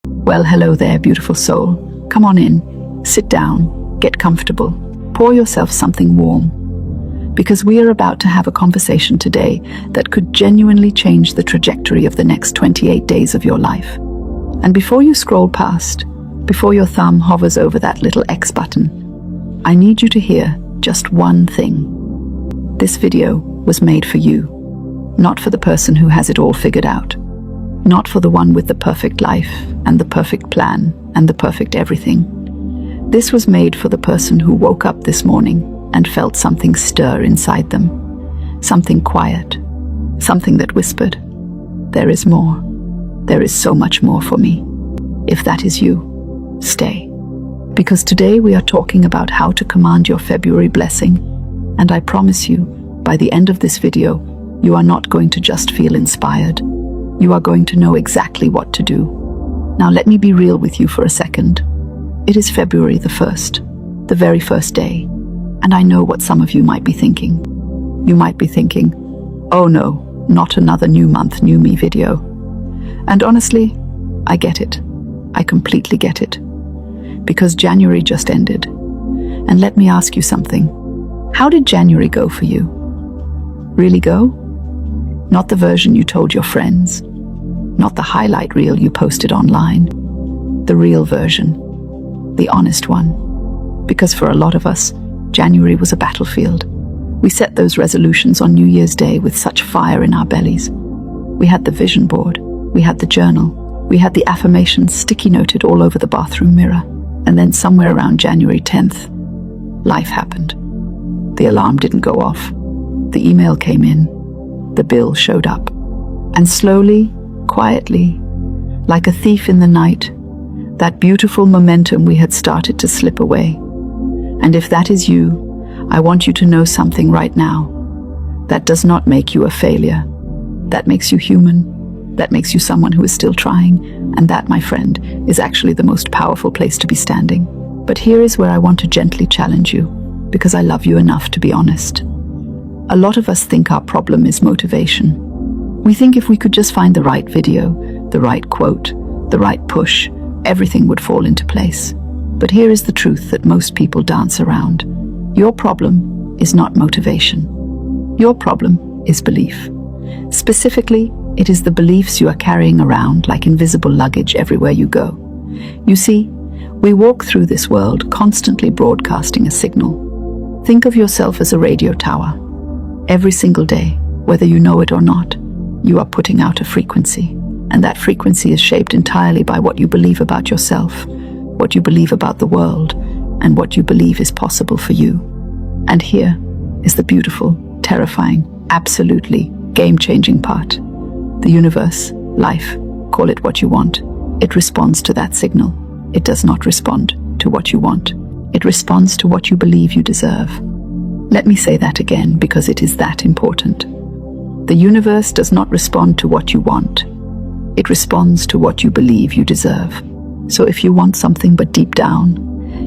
Well, hello there, beautiful soul. Come on in, sit down, get comfortable, pour yourself something warm. Because we are about to have a conversation today that could genuinely change the trajectory of the next 28 days of your life. And before you scroll past, before your thumb hovers over that little X button, I need you to hear just one thing. This video was made for you, not for the person who has it all figured out, not for the one with the perfect life and the perfect plan and the perfect everything. This was made for the person who woke up this morning and felt something stir inside them, something quiet, something that whispered, "There is more. There is so much more for me." If that is you, stay. Because today we are talking about how to command your February blessing, and I promise you, by the end of this video, you are not going to just feel inspired. You are going to know exactly what to do. Now let me be real with you for a second. It is February the 1st, the very first day, and I know what some of you might be thinking. You might be thinking, oh no, not another new month, new me video. And honestly, I get it. I completely get it. Because January just ended. And let me ask you something. How did January go for you? Really go? Not the version you told your friends. Not the highlight reel you posted online. The real version. The honest one. Because for a lot of us, January was a battlefield. We set those resolutions on New Year's Day with such fire in our bellies. We had the vision board. We had the journal. We had the affirmations sticky noted all over the bathroom mirror. And then somewhere around January 10th, life happened. The alarm didn't go off. The email came in. The bill showed up. And slowly, quietly, like a thief in the night, that beautiful momentum we had started to slip away. And if that is you, I want you to know something right now. That does not make you a failure. That makes you human. That makes you someone who is still trying. And that, my friend, is actually the most powerful place to be standing. But here is where I want to gently challenge you, because I love you enough to be honest. A lot of us think our problem is motivation. We think if we could just find the right video, the right quote, the right push, everything would fall into place. But here is the truth that most people dance around. Your problem is not motivation. Your problem is belief. Specifically, it is the beliefs you are carrying around like invisible luggage everywhere you go. You see, we walk through this world constantly broadcasting a signal. Think of yourself as a radio tower. Every single day, whether you know it or not, you are putting out a frequency. And that frequency is shaped entirely by what you believe about yourself, what you believe about the world, and what you believe is possible for you. And here is the beautiful, terrifying, absolutely game-changing part. The universe, life, call it what you want. It responds to that signal. It does not respond to what you want. It responds to what you believe you deserve. Let me say that again because it is that important. The universe does not respond to what you want. It responds to what you believe you deserve. So if you want something but deep down,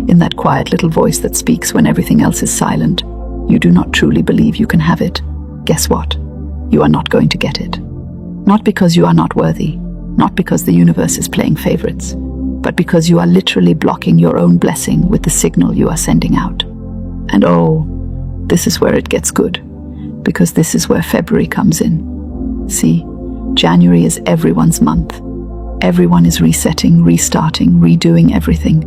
in that quiet little voice that speaks when everything else is silent, you do not truly believe you can have it, guess what? You are not going to get it. Not because you are not worthy, not because the universe is playing favorites, but because you are literally blocking your own blessing with the signal you are sending out. And oh, this is where it gets good, because this is where February comes in. See, January is everyone's month. Everyone is resetting, restarting, redoing everything.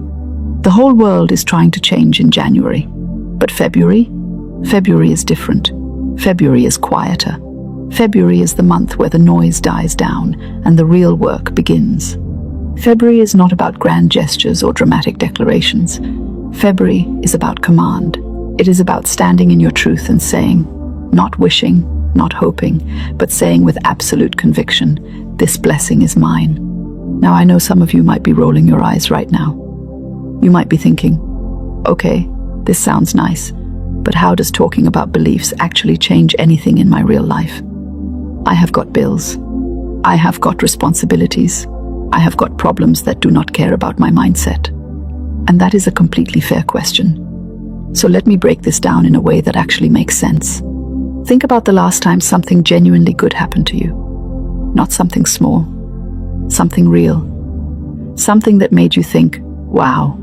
The whole world is trying to change in January. But February is different. February is quieter. February is the month where the noise dies down and the real work begins. February is not about grand gestures or dramatic declarations. February is about command. It is about standing in your truth and saying, not wishing, not hoping, but saying with absolute conviction, this blessing is mine. Now I know some of you might be rolling your eyes right now. You might be thinking, okay, this sounds nice, but how does talking about beliefs actually change anything in my real life? I have got bills. I have got responsibilities. I have got problems that do not care about my mindset. And that is a completely fair question. So let me break this down in a way that actually makes sense. Think about the last time something genuinely good happened to you. Not something small, something real. Something that made you think, wow,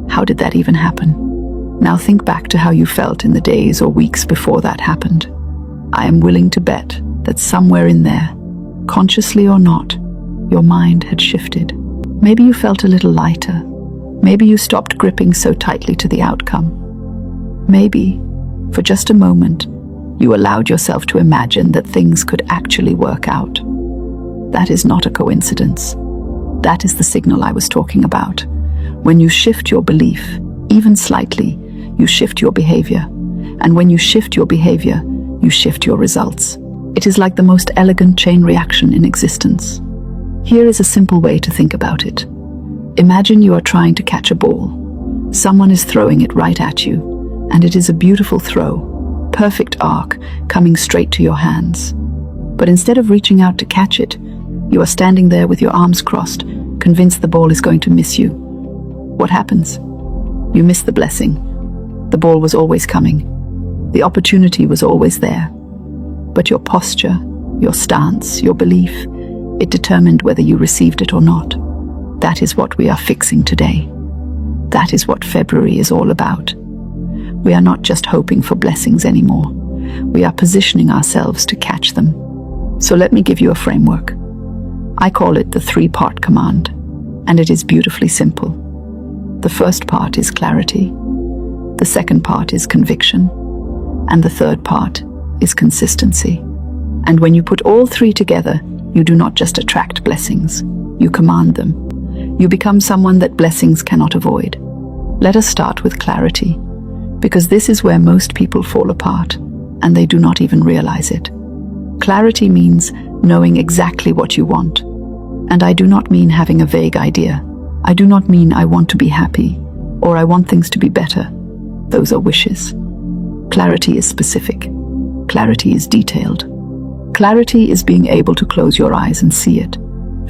how did that even happen? Now think back to how you felt in the days or weeks before that happened. I am willing to bet that somewhere in there, consciously or not, your mind had shifted. Maybe you felt a little lighter. Maybe you stopped gripping so tightly to the outcome. Maybe, for just a moment, you allowed yourself to imagine that things could actually work out. That is not a coincidence. That is the signal I was talking about. When you shift your belief, even slightly, you shift your behavior. And when you shift your behavior, you shift your results. It is like the most elegant chain reaction in existence. Here is a simple way to think about it. Imagine you are trying to catch a ball. Someone is throwing it right at you, and it is a beautiful throw, perfect arc, coming straight to your hands. But instead of reaching out to catch it, you are standing there with your arms crossed, convinced the ball is going to miss you. What happens? You miss the blessing. The ball was always coming. The opportunity was always there. But your posture, your stance, your belief, it determined whether you received it or not. That is what we are fixing today. That is what February is all about. We are not just hoping for blessings anymore. We are positioning ourselves to catch them. So let me give you a framework. I call it the 3-part command, and it is beautifully simple. The first part is clarity, the second part is conviction, and the third part is consistency. And when you put all three together, you do not just attract blessings, you command them. You become someone that blessings cannot avoid. Let us start with clarity, because this is where most people fall apart, and they do not even realize it. Clarity means knowing exactly what you want. And I do not mean having a vague idea. I do not mean I want to be happy, or I want things to be better. Those are wishes. Clarity is specific. Clarity is detailed. Clarity is being able to close your eyes and see it,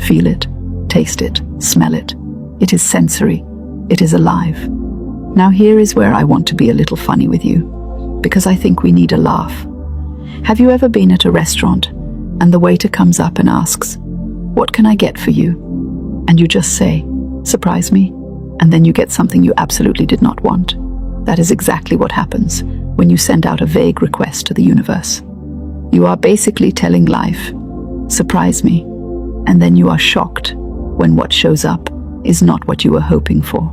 feel it, taste it, smell it. It is sensory. It is alive. Now here is where I want to be a little funny with you, because I think we need a laugh. Have you ever been at a restaurant and the waiter comes up and asks, "What can I get for you?" And you just say, "Surprise me," and then you get something you absolutely did not want. That is exactly what happens when you send out a vague request to the universe. You are basically telling life, "Surprise me," and then you are shocked when what shows up is not what you were hoping for.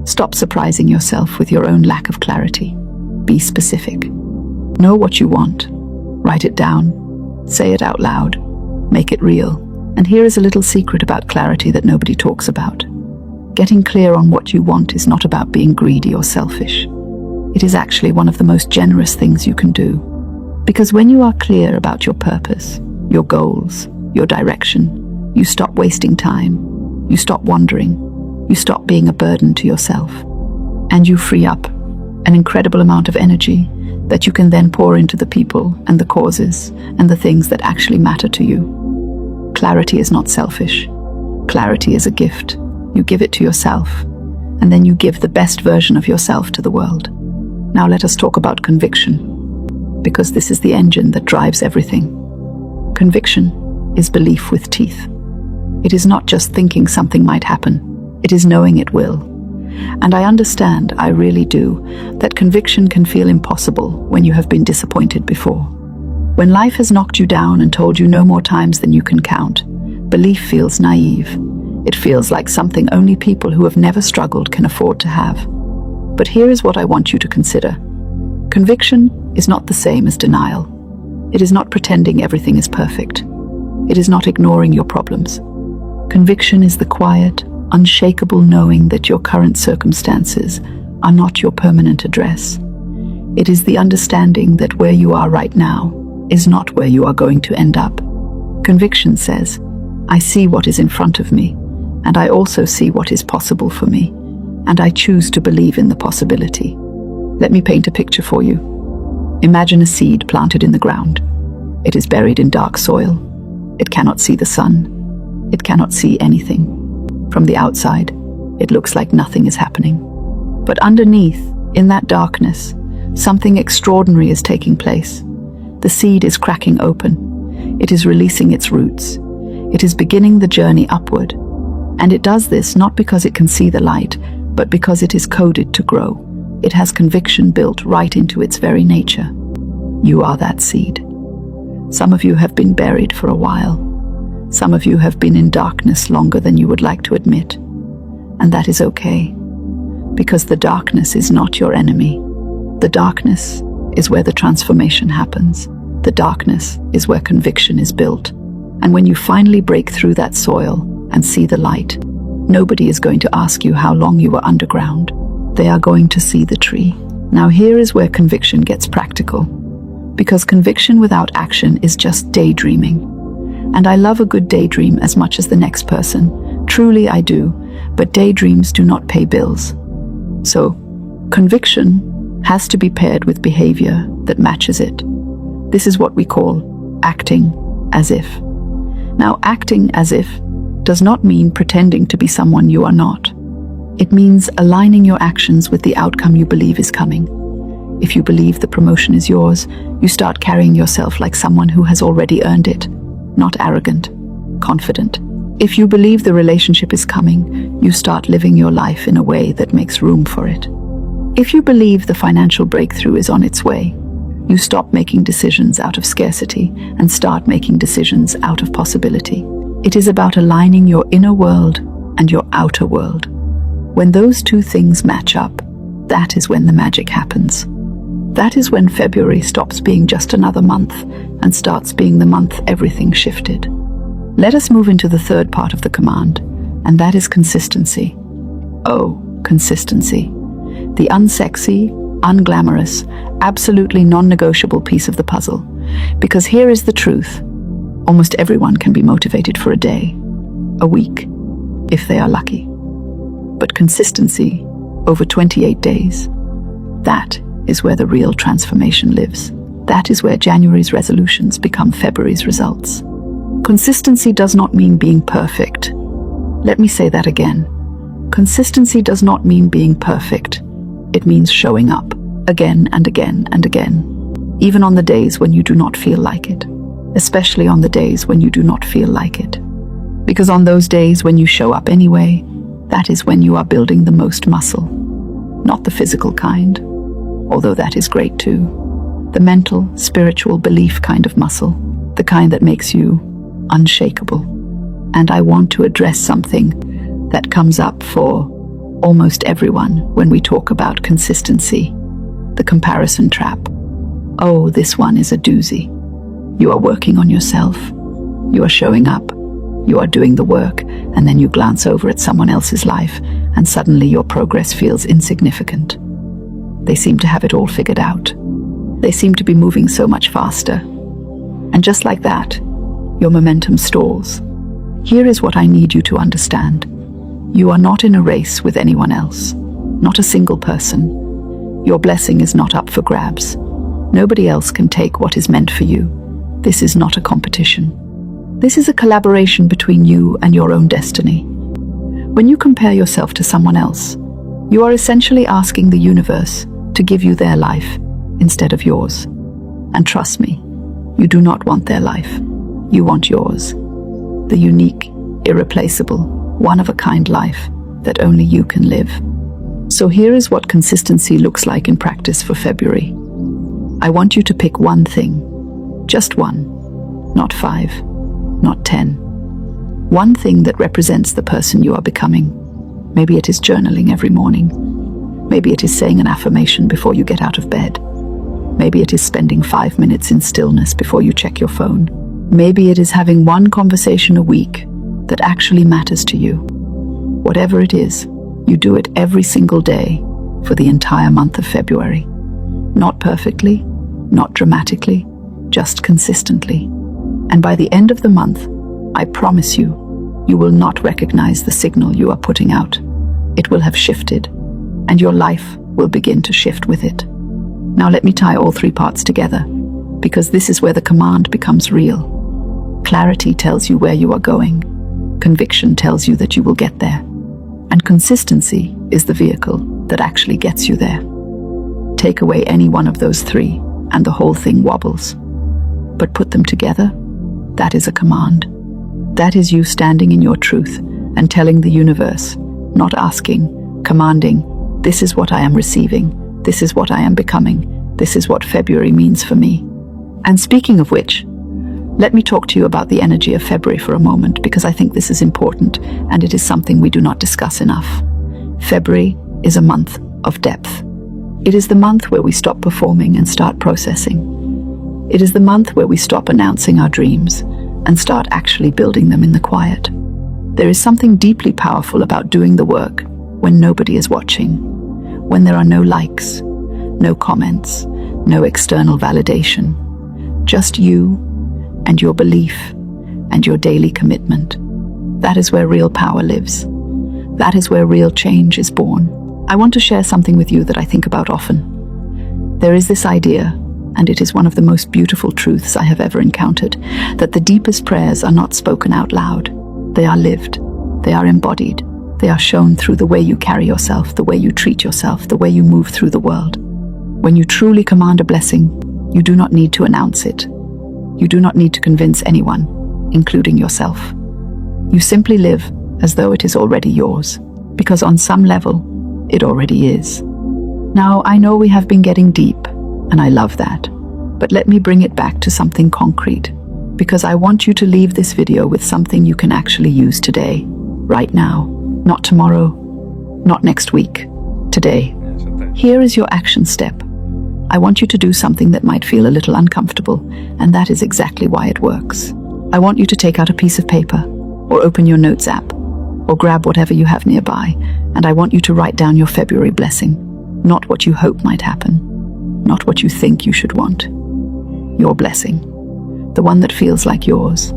Stop surprising yourself with your own lack of clarity. Be specific. Know what you want. Write it down. Say it out loud. Make it real. And here is a little secret about clarity that nobody talks about. Getting clear on what you want is not about being greedy or selfish. It is actually one of the most generous things you can do. Because when you are clear about your purpose, your goals, your direction, you stop wasting time, you stop wandering, you stop being a burden to yourself, and you free up an incredible amount of energy that you can then pour into the people and the causes and the things that actually matter to you. Clarity is not selfish. Clarity is a gift. You give it to yourself, and then you give the best version of yourself to the world. Now let us talk about conviction, because this is the engine that drives everything. Conviction is belief with teeth. It is not just thinking something might happen. It is knowing it will. And I understand, I really do, that conviction can feel impossible when you have been disappointed before. When life has knocked you down and told you no more times than you can count, belief feels naive. It feels like something only people who have never struggled can afford to have. But here is what I want you to consider. Conviction is not the same as denial. It is not pretending everything is perfect. It is not ignoring your problems. Conviction is the quiet, unshakable knowing that your current circumstances are not your permanent address. It is the understanding that where you are right now is not where you are going to end up. Conviction says, I see what is in front of me, and I also see what is possible for me, and I choose to believe in the possibility. Let me paint a picture for you. Imagine a seed planted in the ground. It is buried in dark soil. It cannot see the sun. It cannot see anything. From the outside, it looks like nothing is happening. But underneath, in that darkness, something extraordinary is taking place. The seed is cracking open. It is releasing its roots. It is beginning the journey upward. And it does this not because it can see the light, but because it is coded to grow. It has conviction built right into its very nature. You are that seed. Some of you have been buried for a while. Some of you have been in darkness longer than you would like to admit. And that is okay, because the darkness is not your enemy. The darkness is where the transformation happens. The darkness is where conviction is built. And when you finally break through that soil and see the light, nobody is going to ask you how long you were underground. They are going to see the tree. Now here is where conviction gets practical, because conviction without action is just daydreaming. And I love a good daydream as much as the next person. Truly I do, but daydreams do not pay bills. So, conviction has to be paired with behavior that matches it. This is what we call acting as if. Now, acting as if does not mean pretending to be someone you are not. It means aligning your actions with the outcome you believe is coming. If you believe the promotion is yours, you start carrying yourself like someone who has already earned it, not arrogant, confident. If you believe the relationship is coming, you start living your life in a way that makes room for it. If you believe the financial breakthrough is on its way, you stop making decisions out of scarcity and start making decisions out of possibility. It is about aligning your inner world and your outer world. When those two things match up, that is when the magic happens. That is when February stops being just another month and starts being the month everything shifted. Let us move into the third part of the command, and that is consistency. Oh, consistency. The unsexy, unglamorous, absolutely non-negotiable piece of the puzzle. Because here is the truth. Almost everyone can be motivated for a day, a week, if they are lucky. But consistency over 28 days, that is where the real transformation lives. That is where January's resolutions become February's results. Consistency does not mean being perfect. Let me say that again. Consistency does not mean being perfect. It means showing up again and again and again, even on the days when you do not feel like it, especially on the days when you do not feel like it. Because on those days when you show up anyway, that is when you are building the most muscle. Not the physical kind, although that is great too. The mental, spiritual belief kind of muscle, the kind that makes you unshakable. And I want to address something that comes up for almost everyone when we talk about consistency: the comparison trap. Oh, this one is a doozy. You are working on yourself. You are showing up. You are doing the work, and then you glance over at someone else's life, and suddenly your progress feels insignificant. They seem to have it all figured out. They seem to be moving so much faster. And just like that, your momentum stalls. Here is what I need you to understand. You are not in a race with anyone else, not a single person. Your blessing is not up for grabs. Nobody else can take what is meant for you. This is not a competition. This is a collaboration between you and your own destiny. When you compare yourself to someone else, you are essentially asking the universe to give you their life instead of yours. And trust me, you do not want their life. You want yours. The unique, irreplaceable, one-of-a-kind life that only you can live. So here is what consistency looks like in practice for February. I want you to pick one thing. Just one. Not 5. Not 10. One thing that represents the person you are becoming. Maybe it is journaling every morning. Maybe it is saying an affirmation before you get out of bed. Maybe it is spending 5 minutes in stillness before you check your phone. Maybe it is having one conversation a week that actually matters to you. Whatever it is, you do it every single day for the entire month of February. Not perfectly, not dramatically, just consistently. And by the end of the month, I promise you, you will not recognize the signal you are putting out. It will have shifted, and your life will begin to shift with it. Now let me tie all three parts together, because this is where the command becomes real. Clarity tells you where you are going. Conviction tells you that you will get there. And consistency is the vehicle that actually gets you there. Take away any one of those three, and the whole thing wobbles. But put them together, that is a command. That is you standing in your truth and telling the universe, not asking, commanding, this is what I am receiving, this is what I am becoming, this is what February means for me. And speaking of which, let me talk to you about the energy of February for a moment, because I think this is important and it is something we do not discuss enough. February is a month of depth. It is the month where we stop performing and start processing. It is the month where we stop announcing our dreams and start actually building them in the quiet. There is something deeply powerful about doing the work when nobody is watching, when there are no likes, no comments, no external validation, just you and your belief and your daily commitment. That is where real power lives. That is where real change is born. I want to share something with you that I think about often. There is this idea, and it is one of the most beautiful truths I have ever encountered, that the deepest prayers are not spoken out loud. They are lived. They are embodied. They are shown through the way you carry yourself, the way you treat yourself, the way you move through the world. When you truly command a blessing, you do not need to announce it. You do not need to convince anyone, including yourself. You simply live as though it is already yours, because on some level, it already is. Now, I know we have been getting deep, and I love that, but let me bring it back to something concrete, because I want you to leave this video with something you can actually use today, right now, not tomorrow, not next week, today. Here is your action step. I want you to do something that might feel a little uncomfortable, and that is exactly why it works. I want you to take out a piece of paper, or open your notes app, or grab whatever you have nearby, and I want you to write down your February blessing, not what you hope might happen, not what you think you should want. Your blessing, the one that feels like yours,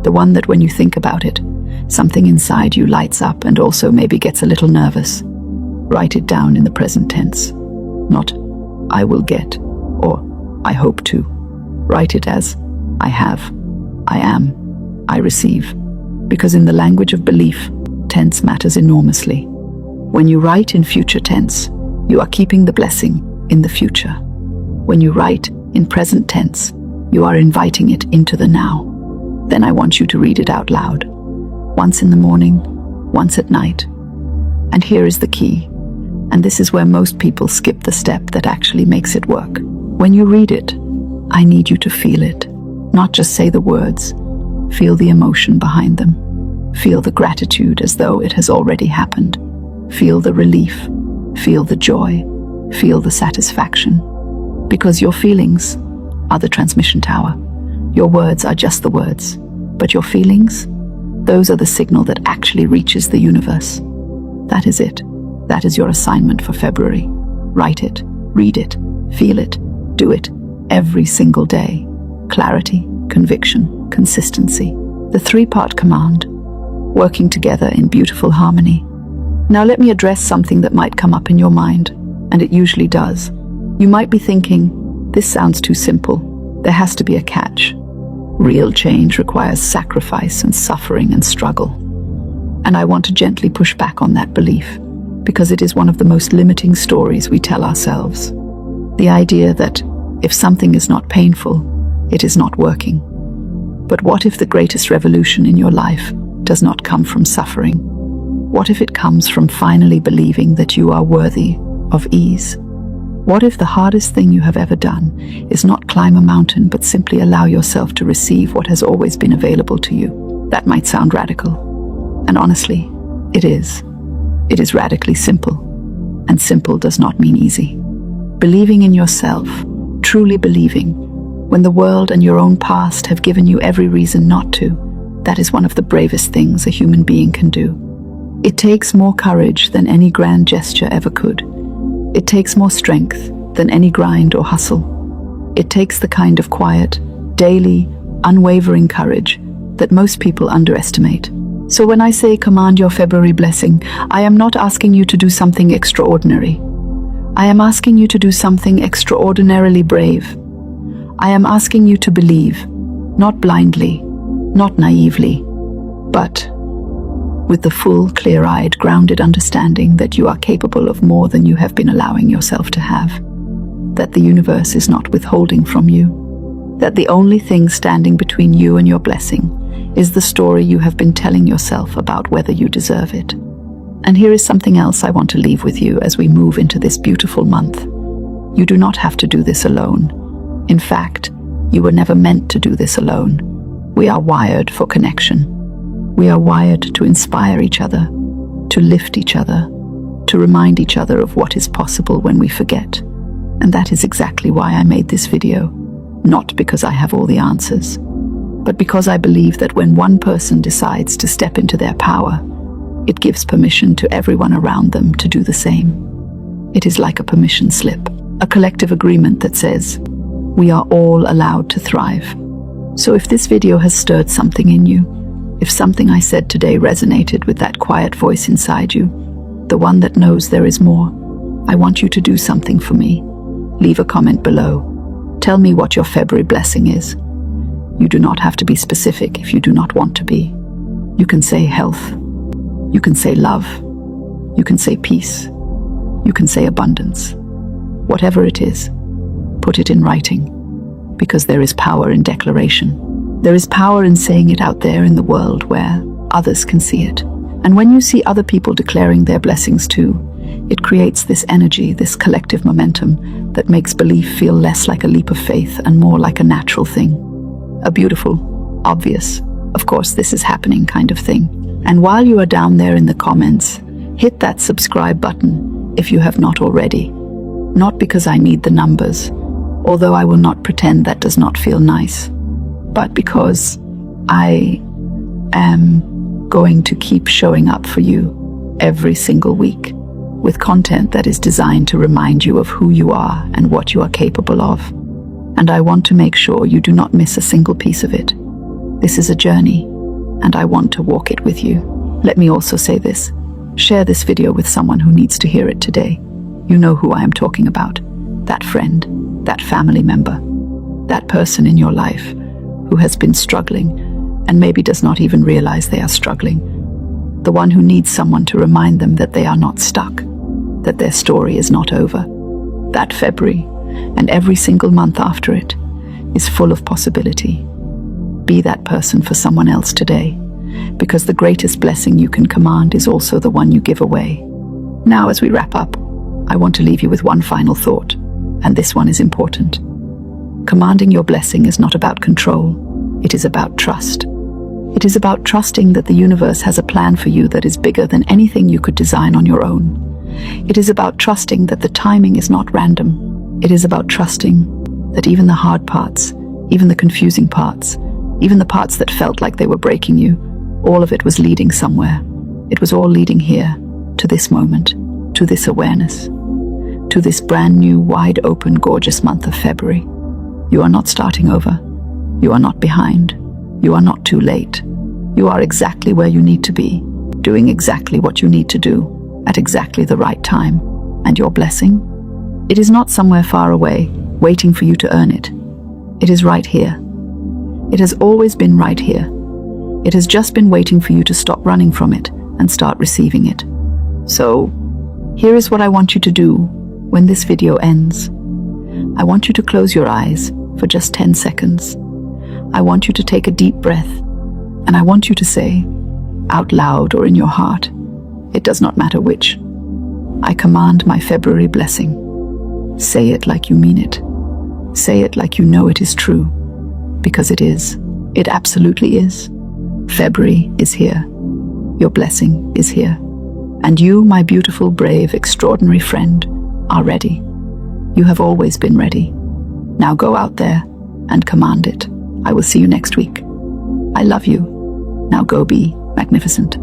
the one that when you think about it, something inside you lights up and also maybe gets a little nervous. Write it down in the present tense, not I will get, or I hope to. Write it as I have, I am, I receive. Because in the language of belief, tense matters enormously. When you write in future tense, you are keeping the blessing in the future. When you write in present tense, you are inviting it into the now. Then I want you to read it out loud. Once in the morning, once at night. And here is the key. And this is where most people skip the step that actually makes it work. When you read it, I need you to feel it. Not just say the words. Feel the emotion behind them. Feel the gratitude as though it has already happened. Feel the relief. Feel the joy. Feel the satisfaction. Because your feelings are the transmission tower. Your words are just the words. But your feelings, those are the signal that actually reaches the universe. That is it. That is your assignment for February. Write it, read it, feel it, do it every single day. Clarity, conviction, consistency. The three-part command, working together in beautiful harmony. Now let me address something that might come up in your mind, and it usually does. You might be thinking, this sounds too simple. There has to be a catch. Real change requires sacrifice and suffering and struggle. And I want to gently push back on that belief, because it is one of the most limiting stories we tell ourselves. The idea that if something is not painful, it is not working. But what if the greatest revolution in your life does not come from suffering? What if it comes from finally believing that you are worthy of ease? What if the hardest thing you have ever done is not climb a mountain, but simply allow yourself to receive what has always been available to you? That might sound radical. And honestly, it is. It is radically simple. And simple does not mean easy. Believing in yourself, truly believing, when the world and your own past have given you every reason not to, that is one of the bravest things a human being can do. It takes more courage than any grand gesture ever could. It takes more strength than any grind or hustle. It takes the kind of quiet, daily, unwavering courage that most people underestimate. So when I say command your February blessing, I am not asking you to do something extraordinary. I am asking you to do something extraordinarily brave. I am asking you to believe, not blindly, not naively, but with the full, clear-eyed, grounded understanding that you are capable of more than you have been allowing yourself to have, that the universe is not withholding from you, that the only thing standing between you and your blessing is the story you have been telling yourself about whether you deserve it. And here is something else I want to leave with you as we move into this beautiful month. You do not have to do this alone. In fact, you were never meant to do this alone. We are wired for connection. We are wired to inspire each other, to lift each other, to remind each other of what is possible when we forget. And that is exactly why I made this video. Not because I have all the answers, but because I believe that when one person decides to step into their power, it gives permission to everyone around them to do the same. It is like a permission slip, a collective agreement that says, we are all allowed to thrive. So if this video has stirred something in you, if something I said today resonated with that quiet voice inside you, the one that knows there is more, I want you to do something for me. Leave a comment below. Tell me what your February blessing is. You do not have to be specific if you do not want to be. You can say health. You can say love. You can say peace. You can say abundance. Whatever it is, put it in writing, because there is power in declaration. There is power in saying it out there in the world where others can see it. And when you see other people declaring their blessings too, it creates this energy, this collective momentum that makes belief feel less like a leap of faith and more like a natural thing. A beautiful, obvious, of course this is happening kind of thing. And while you are down there in the comments, hit that subscribe button if you have not already. Not because I need the numbers, although I will not pretend that does not feel nice, but because I am going to keep showing up for you every single week with content that is designed to remind you of who you are and what you are capable of. And I want to make sure you do not miss a single piece of it. This is a journey, and I want to walk it with you. Let me also say this. Share this video with someone who needs to hear it today. You know who I am talking about. That friend, that family member, that person in your life who has been struggling and maybe does not even realize they are struggling. The one who needs someone to remind them that they are not stuck, that their story is not over. That February, and every single month after it, is full of possibility. Be that person for someone else today, because the greatest blessing you can command is also the one you give away. Now, as we wrap up, I want to leave you with one final thought, and this one is important. Commanding your blessing is not about control. It is about trust. It is about trusting that the universe has a plan for you that is bigger than anything you could design on your own. It is about trusting that the timing is not random. It is about trusting that even the hard parts, even the confusing parts, even the parts that felt like they were breaking you, all of it was leading somewhere. It was all leading here, to this moment, to this awareness, to this brand new, wide open, gorgeous month of February. You are not starting over. You are not behind. You are not too late. You are exactly where you need to be, doing exactly what you need to do, at exactly the right time. And your blessing? It is not somewhere far away, waiting for you to earn it. It is right here. It has always been right here. It has just been waiting for you to stop running from it and start receiving it. So, here is what I want you to do when this video ends. I want you to close your eyes for just 10 seconds. I want you to take a deep breath, and I want you to say, out loud or in your heart, it does not matter which, I command my February blessing. Say it like you mean it. Say it like you know it is true. Because it is. It absolutely is. February is here. Your blessing is here. And you, my beautiful, brave, extraordinary friend, are ready. You have always been ready. Now go out there and command it. I will see you next week. I love you. Now go be magnificent.